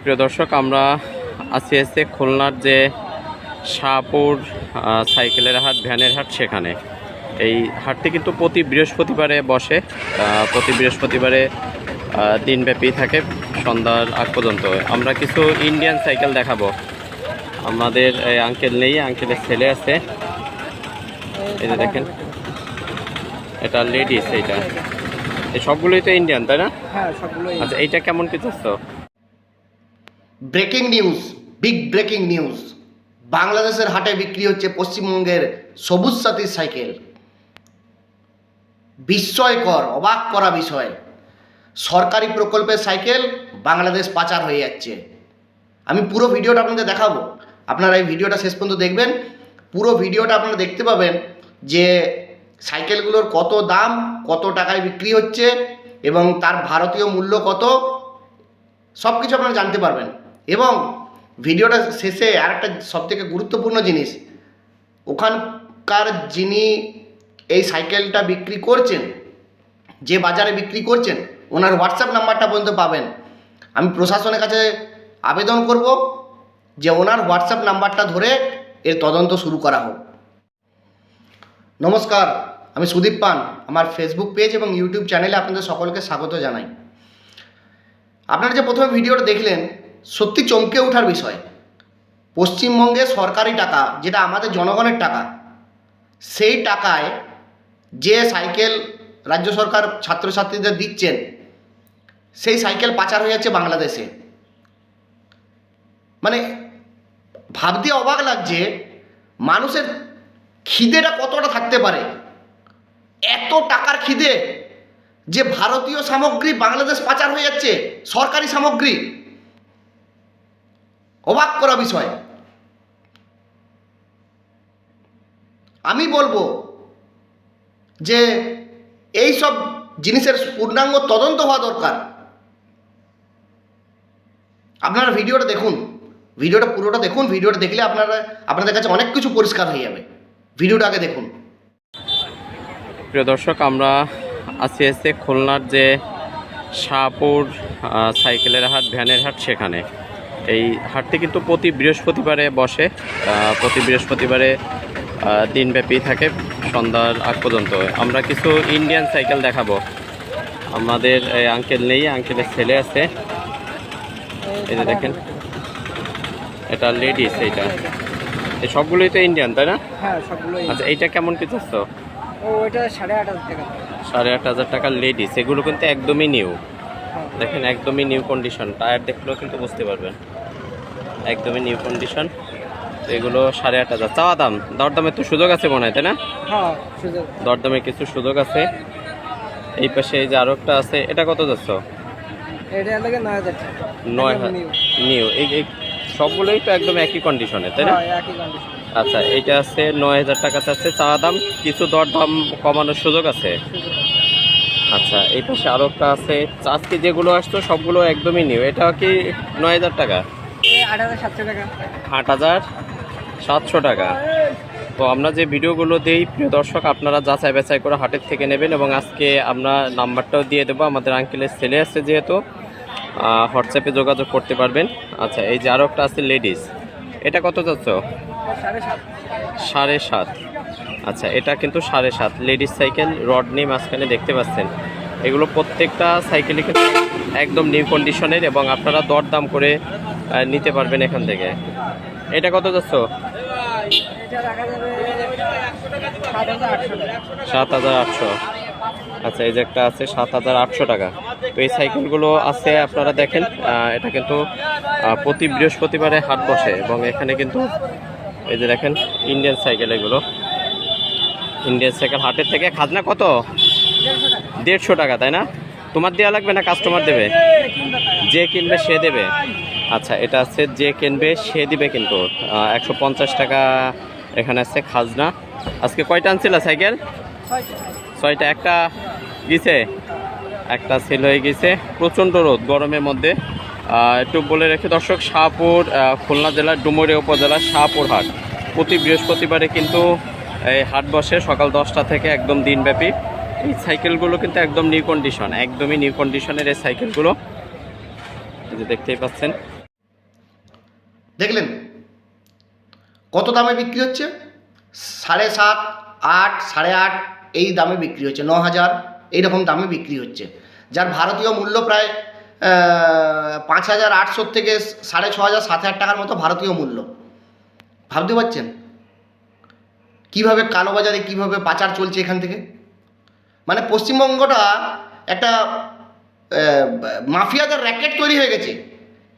প্রিয় দর্শক, আমরা আছি খুলনার যে শাহপুর সাইকেলের হাট, ভ্যানের হাট, সেখানে। এই হাটটি কিন্তু প্রতি বৃহস্পতিবারে বসে। প্রতি বৃহস্পতিবারে দিনব্যাপী থাকে সন্ধ্যার আগ পর্যন্ত। আমরা কিছু ইন্ডিয়ান সাইকেল দেখাবো। আমাদের আঙ্কেল নেই, আঙ্কেলের ছেলে আছে। এই যে দেখেন, এটা লেডিস। এইটা এই সবগুলোই তো ইন্ডিয়ান, তাই না? হ্যাঁ, সবগুলোই। আচ্ছা, এইটা কেমন কি চাচ্ছ? Breaking news, big breaking news. বাংলাদেশের হাটে বিক্রি হচ্ছে পশ্চিমবঙ্গের সবুজ সাথীর সাইকেল। বিস্ময়কর, অবাক করা বিষয়। সরকারি প্রকল্পের সাইকেল বাংলাদেশ পাচার হয়ে যাচ্ছে। আমি পুরো ভিডিওটা আপনাদের দেখাবো। আপনারা এই ভিডিওটা শেষ পর্যন্ত দেখবেন। পুরো ভিডিওটা আপনারা দেখতে পাবেন যে সাইকেলগুলোর কত দাম, কত টাকায় বিক্রি হচ্ছে এবং তার ভারতীয় মূল্য কত, সব কিছু আপনারা জানতে পারবেন। এবং ভিডিওটা শেষে আর একটা সবথেকে গুরুত্বপূর্ণ জিনিস, ওখানকার যিনি এই সাইকেলটা বিক্রি করছেন, যে বাজারে বিক্রি করছেন, ওনার হোয়াটসঅ্যাপ নাম্বারটা পর্যন্ত পাবেন। আমি প্রশাসনের কাছে আবেদন করব যে ওনার হোয়াটসঅ্যাপ নাম্বারটা ধরে এর তদন্ত শুরু করা হোক। নমস্কার, আমি সুদীপ পান। আমার ফেসবুক পেজ এবং ইউটিউব চ্যানেলে আপনাদের সকলকে স্বাগত জানাই। আপনারা যে প্রথমে ভিডিওটা দেখলেন, সত্যি চমকে ওঠার বিষয়। পশ্চিমবঙ্গে সরকারি টাকা, যেটা আমাদের জনগণের টাকা, সেই টাকায় যে সাইকেল রাজ্য সরকার ছাত্রছাত্রীদের দিচ্ছেন, সেই সাইকেল পাচার হয়ে যাচ্ছে বাংলাদেশে। মানে ভাবতে অবাক লাগছে মানুষের খিদেটা কতটা থাকতে পারে। এত টাকার খিদে যে ভারতীয় সামগ্রী বাংলাদেশ পাচার হয়ে যাচ্ছে, সরকারি সামগ্রী। অবাক করা বিষয়। আমি বলবো যে এই সব জিনিসের পূর্ণাঙ্গ তদন্ত হওয়া দরকার। আপনারা ভিডিওটা দেখুন, ভিডিওটা পুরোটা দেখুন। ভিডিওটা দেখলে আপনাদের কাছে অনেক কিছু পরিষ্কার হয়ে যাবে। ভিডিওটা আগে দেখুন। প্রিয় দর্শক, আমরা আছি খুলনার যে শাহপুর সাইকেলের হাট, ভ্যানের হাট, সেখানে। এই হাটটি কিন্তু প্রতি বৃহস্পতিবারে বসে। প্রতি বৃহস্পতিবারে দিনব্যাপী থাকে সন্ধ্যার আগ পর্যন্ত। আমরা কিছু ইন্ডিয়ান সাইকেল দেখাবো। আমাদের আঙ্কেল নেই, আঙ্কেলের ছেলে আছে। এই যে দেখেন, এটা লেডিস। এইটা এই সবগুলোই তো ইন্ডিয়ান, তাই না? হ্যাঁ, সবগুলোই। আচ্ছা, এইটা কেমন কি চাচ্ছ? ওইটা 8,500 টাকা। 8,500 টাকা লেডিস। এগুলো কিন্তু একদমই নিউ। হ্যাঁ। দেখেন, একদমই নিউ কন্ডিশন। টায়ার দেখলেও কিন্তু বুঝতে পারবেন, একদমই নিউ কন্ডিশন। তো এগুলো 8,500 চাওয়া দাম। দরদামের তো সুযোগ আছে মনে হয়, তাই না? হ্যাঁ, সুযোগ। দরদামের কিছু সুযোগ আছে। এই পাশে এই যে আরো একটা আছে, এটা কত যাচ্ছ? এটা লাগে 9,000 টাকা। 9,000 নিউ। এই সবগুলোই তো একদম একই কন্ডিশনে, তাই না? হ্যাঁ, একই কন্ডিশন। আচ্ছা, এইটা আছে 9,000 টাকা চাচ্ছে চাওয়া দাম। কিছু দরদাম কমানোর সুযোগ আছে। আচ্ছা, এই পাশে আরো একটা আছে। আজকে যেগুলো আসতো সবগুলো একদমই নিউ। এটা কি 9,000 টাকা? 8,700 টাকা। 8,700 টাকা। তো আমরা যে ভিডিওগুলো দিই, প্রিয় দর্শক, আপনারা যাচাই বাছাই করে হাটের থেকে নেবেন। এবং আজকে আমরা নাম্বারটাও দিয়ে দেবো। আমাদের আঙ্কেলের ছেলে আছে যেহেতু, হোয়াটসঅ্যাপে যোগাযোগ করতে পারবেন। আচ্ছা, এই যে আরও একটা আছে লেডিস। এটা কত যাচ্ছ? 7,500। আচ্ছা, এটা কিন্তু 7,500 লেডিস সাইকেল। রড নেই মাঝখানে, দেখতে পাচ্ছেন। এগুলো প্রত্যেকটা সাইকেলই কিন্তু একদম নিউ কন্ডিশনের এবং আপনারা দরদাম করে নিতে পারবেন এখান থেকে। এটা কত যাচ্ছ? 7,800। আচ্ছা, এই যে একটা আছে 7,800 টাকা। তো এই সাইকেলগুলো আছে, আপনারা দেখেন। এটা কিন্তু প্রতি বৃহস্পতিবারে হাট বসে এবং এখানে কিন্তু এই যে দেখেন ইন্ডিয়ান সাইকেল। এগুলো ইন্ডিয়ান সাইকেল। হাটের থেকে খাজনা কত? 150 টাকা, তাই না? তোমার দেওয়া লাগবে না, কাস্টমার দেবে? যে কিনবে সে দেবে। আচ্ছা, এটা আছে যে কিনবে সে দিবে, কিন্তু 150 টাকা এখানে আছে খাজনা। আজকে কয়টা আনছিল সাইকেল? 6টা। একটা গেছে, একটা সেল হয়ে গেছে। প্রচণ্ড রোদ গরমের মধ্যে। একটু বলে রেখে দর্শক, শাহপুর, খুলনা জেলার ডুমুরিয়া উপজেলার শাহপুর হাট প্রতি বৃহস্পতিবারে কিন্তু এই হাট বসে সকাল 10টা থেকে একদম দিনব্যাপী। এই সাইকেলগুলো কিন্তু একদম নিউ কন্ডিশন, একদমই নিউ কন্ডিশনের এই সাইকেলগুলো, এই যে দেখতেই পাচ্ছেন। দেখলেন কত দামে বিক্রি হচ্ছে? 7.5, 8, 8.5 এই দামে বিক্রি হচ্ছে, 9,000 এইরকম দামে বিক্রি হচ্ছে, যার ভারতীয় মূল্য প্রায় 5,800 থেকে 6,500 7,000 টাকার মতো ভারতীয় মূল্য। ভাবতে পারছেন কীভাবে কালোবাজারে কীভাবে পাচার চলছে এখান থেকে? মানে পশ্চিমবঙ্গটা একটা মাফিয়াদের র্যাকেট তৈরি হয়ে গেছে।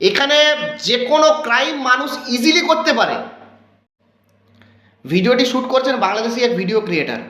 এখানে যে কোনো ক্রাইম মানুষ ইজিলি করতে পারে। ভিডিওটি শ্যুট করছেন বাংলাদেশি এক ভিডিও ক্রিয়েটার,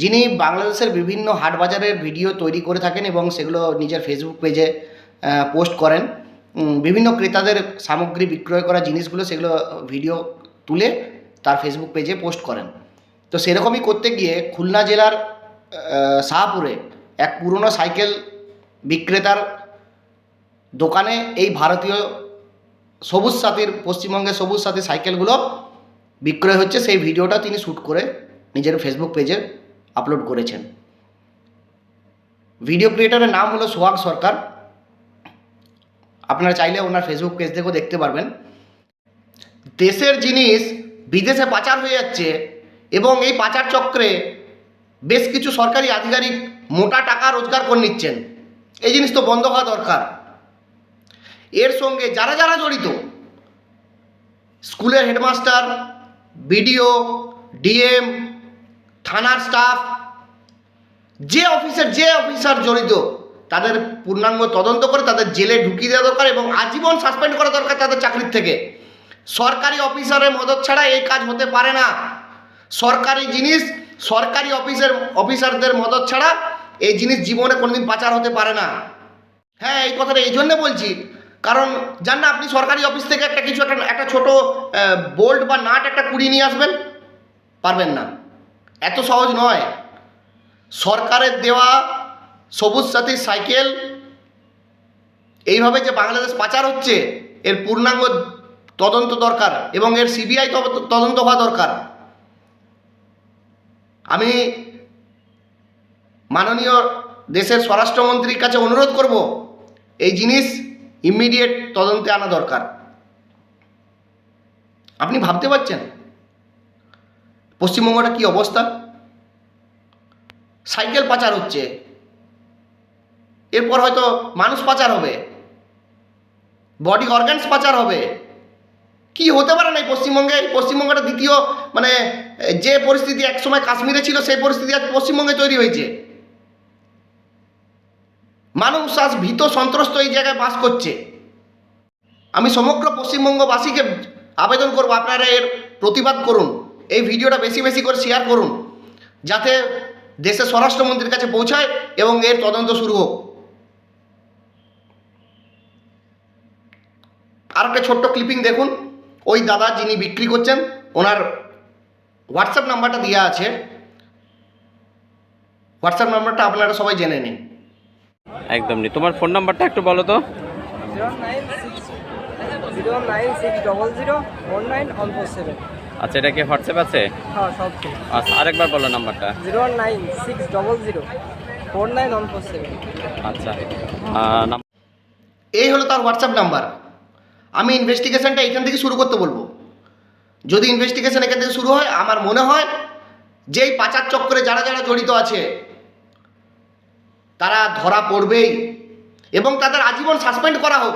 যিনি বাংলাদেশের বিভিন্ন হাট বাজারের ভিডিও তৈরি করে থাকেন এবং সেগুলো নিজের ফেসবুক পেজে পোস্ট করেন। বিভিন্ন ক্রেতাদের সামগ্রী বিক্রয় করা জিনিসগুলো সেগুলো ভিডিও তুলে তার ফেসবুক পেজে পোস্ট করেন। তো সেরকমই করতে গিয়ে খুলনা জেলার শাহপুরে এক পুরনো সাইকেল বিক্রেতার দোকানে এই ভারতীয় সবুজ সাথীর, পশ্চিমবঙ্গের সবুজ সাথী সাইকেলগুলো বিক্রয় হচ্ছে, সেই ভিডিওটা তিনি শ্যুট করে নিজের ফেসবুক পেজে আপলোড করেছেন। ভিডিও ক্রিয়েটারের নাম হলো সোহাগ সরকার। আপনারা চাইলে ওনার ফেসবুক পেজ থেকেও দেখতে পারবেন। দেশের জিনিস বিদেশে পাচার হয়ে যাচ্ছে এবং এই পাচার চক্রে বেশ কিছু সরকারি আধিকারিক মোটা টাকা রোজগার করে নিচ্ছেন। এই জিনিস তো বন্ধ হওয়া দরকার। এর সঙ্গে যারা যারা জড়িত, স্কুলের হেডমাস্টার, বিডিও, ডিএম, থানার স্টাফ, যে অফিসার জড়িত তাদের পূর্ণাঙ্গ তদন্ত করে তাদের জেলে ঢুকিয়ে দেওয়া দরকার এবং আজীবন সাসপেন্ড করা দরকার তাদের চাকরির থেকে। সরকারি অফিসারের মদত ছাড়া এই কাজ হতে পারে না। সরকারি জিনিস সরকারি অফিসারদের মদত ছাড়া এই জিনিস জীবনে কোনোদিন পাচার হতে পারে না। হ্যাঁ, এই কথাটা এই জন্যে বলছি, কারণ জান না আপনি সরকারি অফিস থেকে একটা ছোট বোল্ট বা নাট একটা কুড়িয়ে নিয়ে আসবেন, পারবেন না। এত সহজ নয়। সরকারের দেওয়া সবুজ সাথী সাইকেল এইভাবে যে বাংলাদেশ পাচার হচ্ছে, এর পূর্ণাঙ্গ তদন্ত দরকার এবং এর সিবিআই তদন্ত হওয়া দরকার। আমি মাননীয় দেশের স্বরাষ্ট্রমন্ত্রীর কাছে অনুরোধ করব, এই জিনিস ইমিডিয়েট তদন্তে আনা দরকার। আপনি ভাবতে পারছেন পশ্চিমবঙ্গটা কি অবস্থা? সাইকেল পাচার হচ্ছে, এরপর হয়তো মানুষ পাচার হবে, বডি অর্গানস পাচার হবে। কি হতে পারে না এই পশ্চিমবঙ্গটা দ্বিতীয়, মানে যে পরিস্থিতি একসময় কাশ্মীরে ছিল সেই পরিস্থিতি আজ পশ্চিমবঙ্গে তৈরি হয়েছে। মানুষ আজ ভীত সন্ত্রস্ত এই জায়গায় বাস করছে। আমি সমগ্র পশ্চিমবঙ্গবাসীকে আবেদন করব, আপনারা এর প্রতিবাদ করুন, এই ভিডিওটা বেশি বেশি করে শেয়ার করুন, যাতে দেশের স্বরাষ্ট্রমন্ত্রীর কাছে পৌঁছায় এবং এর তদন্ত শুরু হোক। আর একটা ছোট্ট ক্লিপিং দেখুন। ওই দাদা যিনি বিক্রি করছেন, ওনার হোয়াটসঅ্যাপ নাম্বারটা দেওয়া আছে, হোয়াটসঅ্যাপ নাম্বারটা আপনারা সবাই জেনে নিন। একদম নি। তোমার ফোন নাম্বারটা একটু বলো তো। 096001947। আচ্ছা, এটা কি হোয়াটসঅ্যাপ আছে? হ্যাঁ, সব ঠিক। আচ্ছা, আরেকবার বলো নাম্বারটা। 096004947। আচ্ছা, এই হলো তার হোয়াটসঅ্যাপ নাম্বার। আমি ইনভেস্টিগেশনটা এখান থেকে শুরু করতে বলবো। যদি ইনভেস্টিগেশন এখান থেকে শুরু হয়, আমার মনে হয় যে এই পাচার চক্রে যারা যারা জড়িত আছে তারা ধরা পড়বেই এবং তাদের আজীবন সাসপেন্ড করা হোক।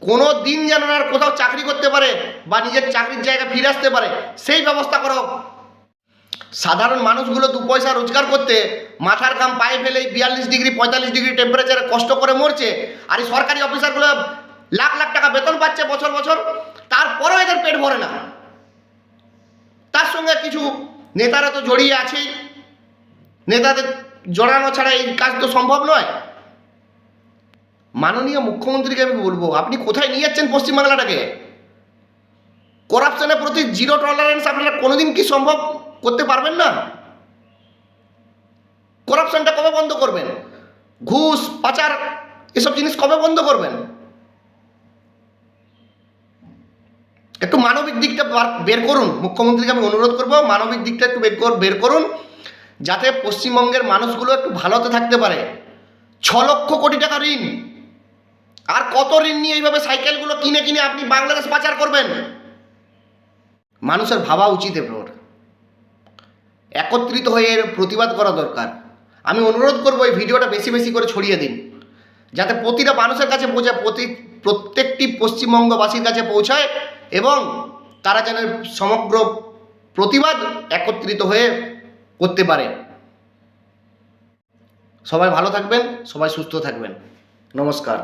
কোনো দিন যেন আর কোথাও চাকরি করতে পারে বা নিজের চাকরির জায়গা ফিরে আসতে পারে, সেই ব্যবস্থা করা হোক। সাধারণ মানুষগুলো দু পয়সা রোজগার করতে মাথার ঘাম পায়ে ফেলে 42 ডিগ্রি 45 ডিগ্রি টেম্পারেচারে কষ্ট করে মরছে, আর এই সরকারি অফিসারগুলো লাখ লাখ টাকা বেতন পাচ্ছে বছর বছর, তারপরেও এদের পেট ভরে না। তার সঙ্গে কিছু নেতারা তো জড়িয়ে আছেই, নেতাদের জড়ানো ছাড়া এই কাজ তো সম্ভব নয়। মাননীয় মুখ্যমন্ত্রীকে আমি বলবো, আপনি কোথায় নিয়ে যাচ্ছেন পশ্চিমবাংলাটাকে? করাপশনের প্রতি জিরো টলারেন্স আপনারা কোনোদিন কি সম্ভব করতে পারবেন না? করাপশনটা কবে বন্ধ করবেন? ঘুষ পাচার এসব জিনিস কবে বন্ধ করবেন? একটু মানবিক দিকটা বের করুন। মুখ্যমন্ত্রীকে আমি অনুরোধ করব, মানবিক দিকটা একটু বের করুন, যাতে পশ্চিমবঙ্গের মানুষগুলো একটু ভালোতে থাকতে পারে। 6 লক্ষ কোটি টাকা ঋণ আর কত ঋণ নিয়ে এইভাবে সাইকেলগুলো কিনে কিনে আপনি বাংলাদেশ পাচার করবেন? মানুষের ভাবা উচিত এবার একত্রিত হয়ে এর প্রতিবাদ করা দরকার। আমি অনুরোধ করবো এই ভিডিওটা বেশি বেশি করে ছড়িয়ে দিন, যাতে প্রতিটা মানুষের কাছে পৌঁছায়, প্রত্যেকটি পশ্চিমবঙ্গবাসীর কাছে পৌঁছায় এবং তারা যেন সমগ্র প্রতিবাদ একত্রিত হয়ে করতে পারে। সবাই ভালো থাকবেন, সবাই সুস্থ থাকবেন। নমস্কার।